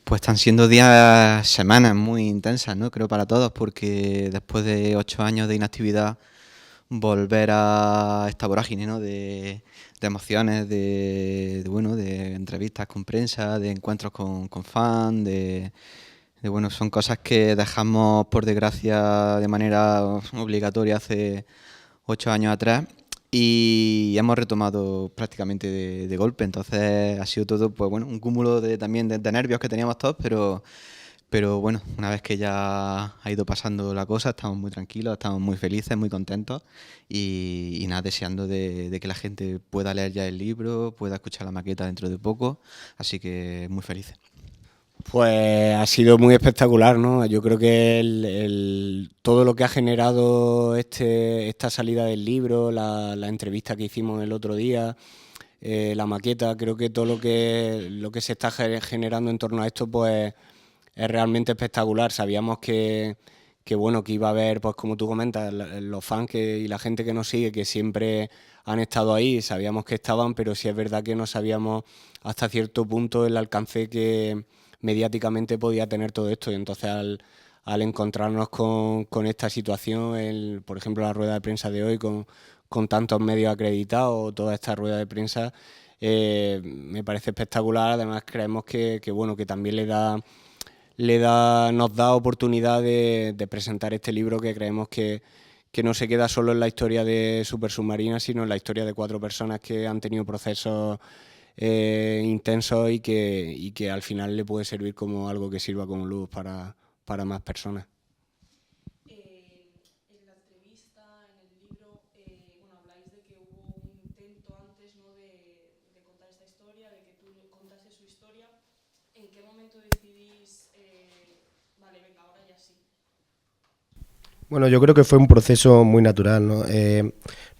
Pues están siendo días, semanas muy intensas, ¿no? Creo para todos, porque después de 8 años de inactividad, volver a esta vorágine, ¿no? De emociones, bueno, de entrevistas con prensa, de encuentros con fans, bueno, son cosas que dejamos por desgracia de manera obligatoria hace 8 años atrás y hemos retomado prácticamente de golpe. Entonces ha sido todo, pues bueno, un cúmulo también de nervios que teníamos todos, pero bueno, una vez que ya ha ido pasando la cosa, estamos muy tranquilos, estamos muy felices, muy contentos y nada, deseando de que la gente pueda leer ya el libro, pueda escuchar la maqueta dentro de poco, así que muy felices. Pues ha sido muy espectacular, ¿no? Yo creo que todo lo que ha generado esta salida del libro, la entrevista que hicimos el otro día, la maqueta, creo que todo lo que se está generando en torno a esto, pues es realmente espectacular. Sabíamos que bueno, que iba a haber, pues como tú comentas, los fans y la gente que nos sigue, que siempre han estado ahí, sabíamos que estaban, pero sí es verdad que no sabíamos hasta cierto punto el alcance que mediáticamente podía tener todo esto. Y entonces al encontrarnos con esta situación, por ejemplo la rueda de prensa de hoy con tantos medios acreditados, toda esta rueda de prensa, me parece espectacular. Además creemos que bueno, que también nos da oportunidad de presentar este libro, que creemos que no se queda solo en la historia de Supersubmarina, sino en la historia de 4 personas que han tenido procesos intensos y que al final le puede servir como algo que sirva como luz para más personas. En la entrevista, en el libro, bueno, habláis de que hubo un intento antes, ¿no? de contar esta historia, de que tú contases su historia. ¿En qué momento decidís, vale, venga, ahora ya sí? Bueno, yo creo que fue un proceso muy natural, ¿no?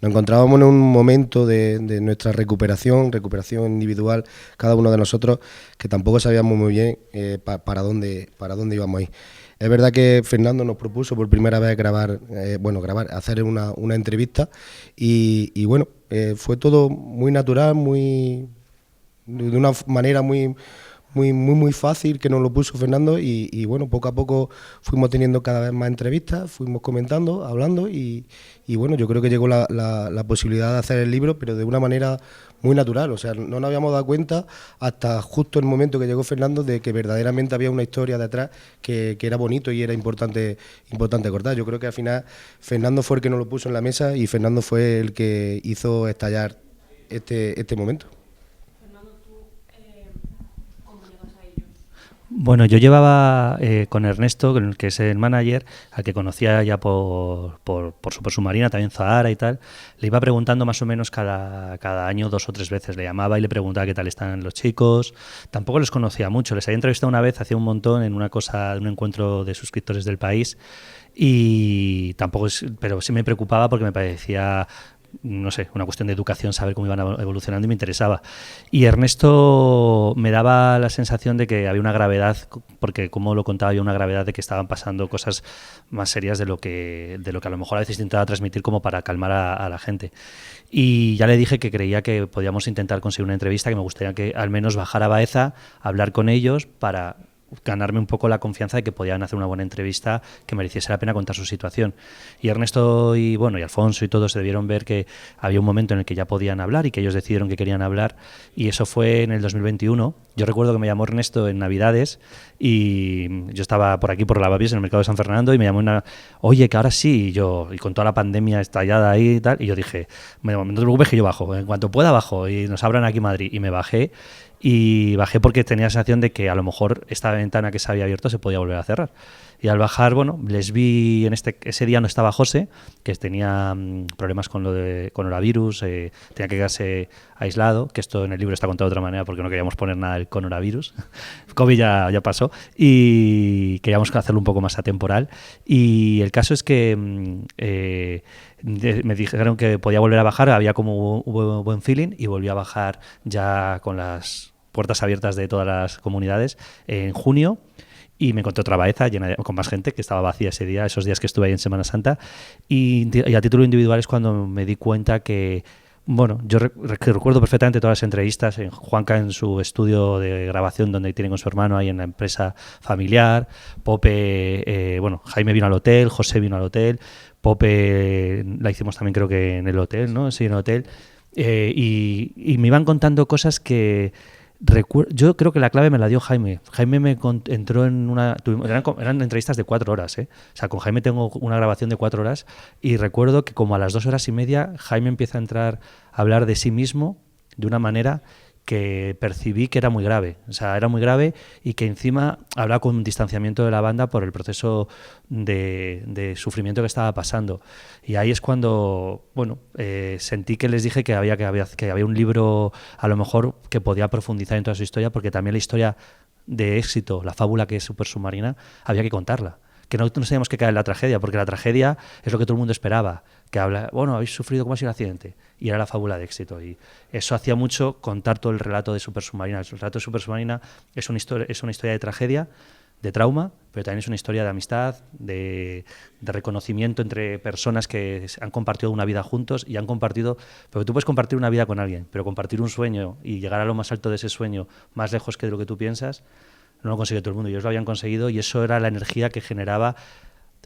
Nos encontrábamos en un momento de nuestra recuperación individual, cada uno de nosotros, que tampoco sabíamos muy bien para dónde íbamos a ir. Es verdad que Fernando nos propuso por primera vez grabar, hacer una entrevista y bueno, fue todo muy natural, de una manera muy fácil que nos lo puso Fernando y bueno, poco a poco fuimos teniendo cada vez más entrevistas, fuimos comentando, hablando y bueno, yo creo que llegó la posibilidad de hacer el libro, pero de una manera muy natural. O sea, no nos habíamos dado cuenta hasta justo el momento que llegó Fernando de que verdaderamente había una historia detrás que era bonito y era importante cortar. Yo creo que al final Fernando fue el que nos lo puso en la mesa y Fernando fue el que hizo estallar este momento. Fernando, ¿tú cómo llegas a ellos? Bueno, yo llevaba con Ernesto, que es el manager, al que conocía ya por Supersubmarina, también Zahara y tal, le iba preguntando más o menos cada año 2 o 3 veces. Le llamaba y le preguntaba qué tal están los chicos. Tampoco los conocía mucho. Les había entrevistado una vez, hacía un montón, en un encuentro de suscriptores del país. Y tampoco, pero sí me preocupaba porque me parecía, no sé, una cuestión de educación, saber cómo iban evolucionando y me interesaba. Y Ernesto me daba la sensación de que había una gravedad, porque como lo contaba yo, una gravedad de que estaban pasando cosas más serias de lo que a lo mejor a veces intentaba transmitir como para calmar a la gente. Y ya le dije que creía que podíamos intentar conseguir una entrevista, que me gustaría que al menos bajara a Baeza, hablar con ellos para ganarme un poco la confianza de que podían hacer una buena entrevista que mereciese la pena contar su situación. Y Ernesto y Alfonso y todos se debieron ver que había un momento en el que ya podían hablar y que ellos decidieron que querían hablar, y eso fue en el 2021. Yo recuerdo que me llamó Ernesto en Navidades y yo estaba por aquí por Lavapiés, en el mercado de San Fernando, y me llamó oye, que ahora sí, y con toda la pandemia estallada ahí y tal, y yo dije, no te preocupes que yo bajo, en cuanto pueda bajo y nos abran aquí Madrid. Y me bajé. Y bajé porque tenía la sensación de que a lo mejor esta ventana que se había abierto se podía volver a cerrar. Y al bajar, bueno, les vi, ese día no estaba José, que tenía problemas con lo de coronavirus, tenía que quedarse aislado, que esto en el libro está contado de otra manera porque no queríamos poner nada del coronavirus. COVID ya pasó y queríamos hacerlo un poco más atemporal. Y el caso es que me dijeron que podía volver a bajar, hubo buen feeling y volví a bajar ya con las puertas abiertas de todas las comunidades en junio. Y me encontré otra Baeza con más gente, que estaba vacía ese día, esos días que estuve ahí en Semana Santa. Y a título individual es cuando me di cuenta que Bueno, yo recuerdo perfectamente todas las entrevistas, en Juanca en su estudio de grabación donde tiene con su hermano ahí en la empresa familiar, Pope, bueno, Jaime vino al hotel, José vino al hotel, Pope la hicimos también creo que en el hotel, ¿no? Sí, en el hotel, y me iban contando cosas que yo creo que la clave me la dio Jaime. Jaime entró en eran entrevistas de 4 horas, ¿eh? O sea, con Jaime tengo una grabación de 4 horas y recuerdo que como a las 2 horas y media Jaime empieza a entrar a hablar de sí mismo de una manera que percibí que era muy grave. O sea, era muy grave y que encima hablaba con un distanciamiento de la banda por el proceso de sufrimiento que estaba pasando. Y ahí es cuando, bueno, sentí que les dije que había un libro a lo mejor que podía profundizar en toda su historia, porque también la historia de éxito, la fábula que es Supersubmarina, había que contarla. Que no nos teníamos que caer en la tragedia, porque la tragedia es lo que todo el mundo esperaba. Que habla, bueno, habéis sufrido, ¿cómo ha sido el accidente? Y era la fábula de éxito. Y eso hacía mucho contar todo el relato de Supersubmarina. El relato de Supersubmarina es una historia de tragedia, de trauma, pero también es una historia de amistad, de reconocimiento entre personas que han compartido una vida juntos y han compartido... Porque tú puedes compartir una vida con alguien, pero compartir un sueño y llegar a lo más alto de ese sueño, más lejos que de lo que tú piensas, no lo consigue todo el mundo. Ellos lo habían conseguido y eso era la energía que generaba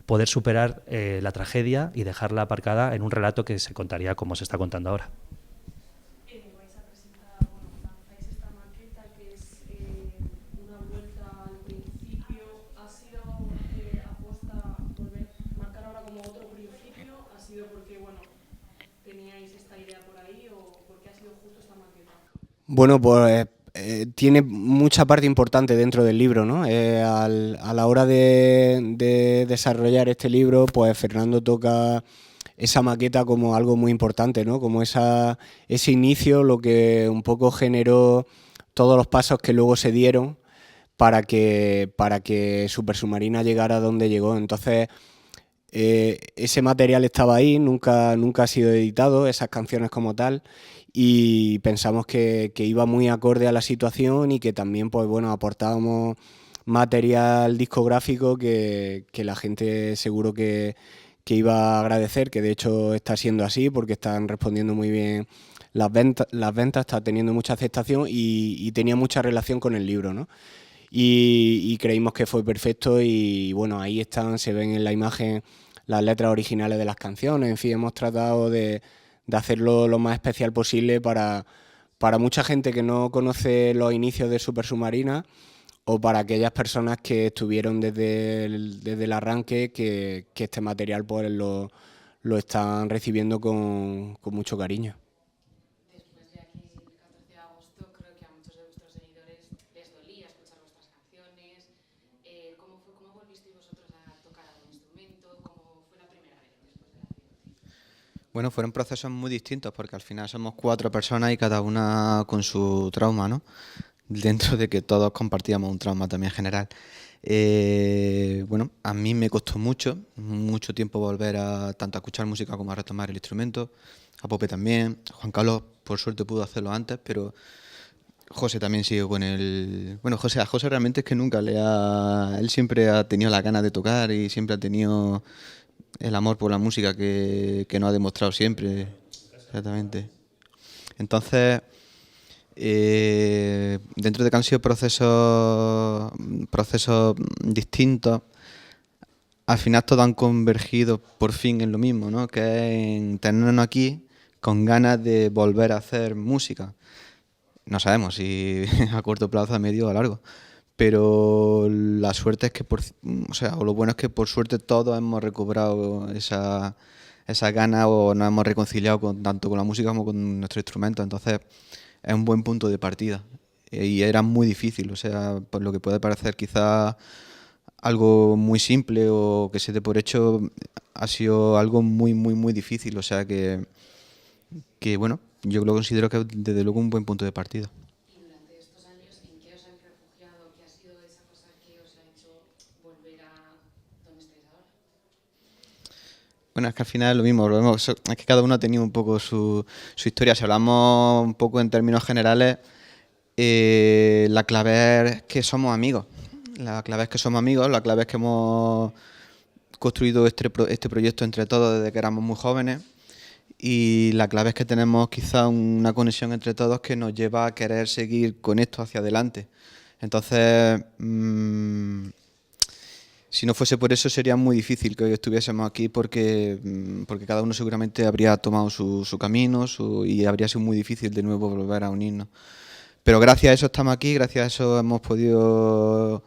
poder superar la tragedia y dejarla aparcada en un relato que se contaría como se está contando ahora. Vais a presentar, bueno, lanzáis esta maqueta que es una vuelta al principio. ¿Ha sido aposta volver marcar ahora como otro principio? ¿Ha sido porque, bueno, teníais esta idea por ahí o porque ha sido justo esta maqueta? Bueno, pues tiene mucha parte importante dentro del libro, ¿no? A la hora de desarrollar este libro, pues Fernando toca esa maqueta como algo muy importante, ¿no? Como ese inicio, lo que un poco generó todos los pasos que luego se dieron para que Supersubmarina llegara a donde llegó. Entonces, ese material estaba ahí, nunca ha sido editado, esas canciones como tal, y pensamos que iba muy acorde a la situación y que también, pues bueno, aportábamos material discográfico que la gente seguro que iba a agradecer, que de hecho está siendo así porque están respondiendo muy bien las ventas, está teniendo mucha aceptación y tenía mucha relación con el libro, ¿no? Y creímos que fue perfecto y bueno, ahí están, se ven en la imagen las letras originales de las canciones. En fin, hemos tratado de hacerlo lo más especial posible para mucha gente que no conoce los inicios de Supersubmarina o para aquellas personas que estuvieron desde el arranque, que este material pues lo están recibiendo con mucho cariño. Después de aquel 14 de agosto, creo que a muchos de vuestros seguidores les dolía escuchar vuestras canciones. ¿Cómo volvisteis vosotros a tocar algún instrumento? ¿Cómo fue la primera vez después del accidente? Bueno, fueron procesos muy distintos porque al final somos 4 personas y cada una con su trauma, ¿no? Dentro de que todos compartíamos un trauma también general. Bueno, a mí me costó mucho tiempo volver tanto a escuchar música como a retomar el instrumento. A Pope también. Juan Carlos, por suerte, pudo hacerlo antes, pero José también siguió con el... Bueno, a José realmente es que nunca él siempre ha tenido la ganas de tocar y siempre ha tenido el amor por la música que nos ha demostrado siempre. Exactamente. Entonces... dentro de que han sido procesos distintos, al final todos han convergido por fin en lo mismo, ¿no? Que es en tenernos aquí con ganas de volver a hacer música. No sabemos si a corto plazo, a medio o a largo, pero la suerte es que, o lo bueno es que por suerte todos hemos recobrado esa ganas o nos hemos reconciliado tanto con la música como con nuestro instrumento. Entonces es un buen punto de partida y era muy difícil, o sea, por lo que puede parecer quizás algo muy simple o que se dé por hecho, ha sido algo muy, muy, muy difícil, o sea que bueno, yo lo considero que es desde luego un buen punto de partida. Y durante estos años, ¿en qué os habéis refugiado? ¿Qué ha sido esa cosa que os ha hecho volver a donde estáis ahora? Bueno, es que al final es lo mismo, es que cada uno ha tenido un poco su historia. Si hablamos un poco en términos generales, la clave es que somos amigos. La clave es que hemos construido este proyecto entre todos desde que éramos muy jóvenes y la clave es que tenemos quizá una conexión entre todos que nos lleva a querer seguir con esto hacia adelante. Entonces, si no fuese por eso sería muy difícil que hoy estuviésemos aquí porque cada uno seguramente habría tomado su camino y habría sido muy difícil de nuevo volver a unirnos. Pero gracias a eso estamos aquí, gracias a eso hemos podido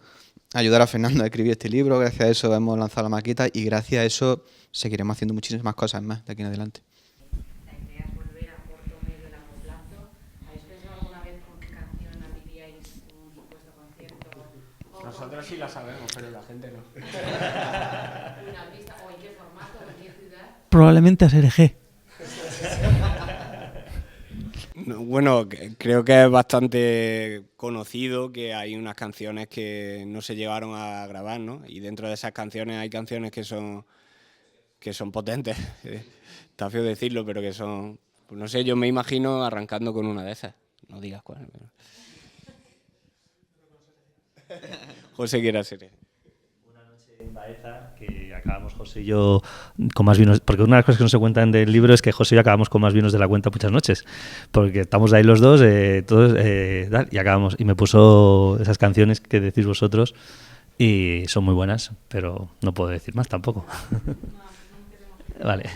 ayudar a Fernando a escribir este libro, gracias a eso hemos lanzado la maqueta y gracias a eso seguiremos haciendo muchísimas cosas más de aquí en adelante. La idea es volver a corto, medio y largo plazo. ¿Habéis pensado alguna vez con qué canción abriríais un supuesto concierto? Nosotros sí la sabemos, pero la gente no. ¿Una pista? ¿O en qué formato? ¿En qué ciudad? Probablemente a SRG. No, bueno, creo que es bastante conocido que hay unas canciones que no se llegaron a grabar, ¿no? Y dentro de esas canciones hay canciones que son potentes. Está feo decirlo, pero que son... Pues no sé, yo me imagino arrancando con una de esas. No digas cuál. Pero... José quiere hacer. En Baeza, que acabamos José y yo con más vinos, porque una de las cosas que no se cuentan del libro es que José y yo acabamos con más vinos de la cuenta muchas noches, porque estamos ahí los dos, todos, y acabamos, y me puso esas canciones que decís vosotros, y son muy buenas, pero no puedo decir más tampoco. Vale.